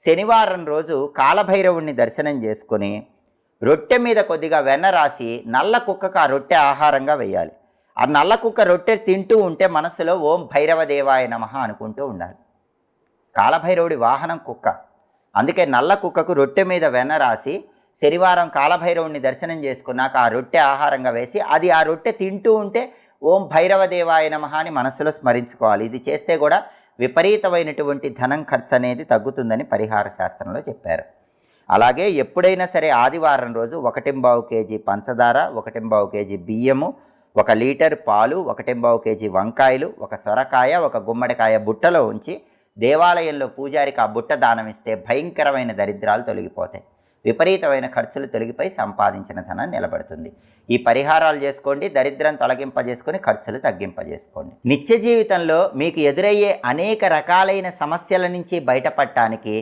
శనివారం రోజు కాలభైరవుణ్ణి దర్శనం చేసుకొని రొట్టె మీద కొద్దిగా వెన్న రాసి నల్ల కుక్కకు ఆ రొట్టె ఆహారంగా వేయాలి. ఆ నల్ల కుక్క రొట్టె తింటూ ఉంటే మనసులో ఓం భైరవ దేవాయ నమః అనుకుంటూ ఉండాలి. కాలభైరవుడి వాహనం కుక్క. అందుకే నల్ల కుక్కకు రొట్టె మీద వెన్న రాసి శనివారం కాలభైరవుడిని దర్శనం చేసుకున్నాక ఆ రొట్టె ఆహారంగా వేసి అది ఆ రొట్టె తింటూ ఉంటే ఓం భైరవ దేవాయ నమః అని మనసులో స్మరించుకోవాలి. ఇది చేస్తే కూడా విపరీతమైనటువంటి ధనం ఖర్చు అనేది తగ్గుతుందని పరిహార శాస్త్రంలో చెప్పారు. అలాగే ఎప్పుడైనా సరే ఆదివారం రోజు 1.25 కేజీ పంచదార, 1.25 కేజీ బియ్యము, 1 లీటర్ పాలు, 1.25 కేజీ వంకాయలు, 1 సొరకాయ, 1 గుమ్మడికాయ బుట్టలో ఉంచి దేవాలయంలో పూజారికి ఆ బుట్ట దానం ఇస్తే భయంకరమైన దరిద్రాలు తొలగిపోతాయి. విపరీతమైన ఖర్చులు తొలగిపోయి సంపాదించిన ధనం నిలబడుతుంది. ఈ పరిహారాలు చేసుకోండి, దరిద్రం తొలగింపజేసుకొని ఖర్చులు తగ్గింపజేసుకోండి. నిత్య జీవితంలో మీకు ఎదురయ్యే అనేక రకాలైన సమస్యల నుంచి బయటపడటానికి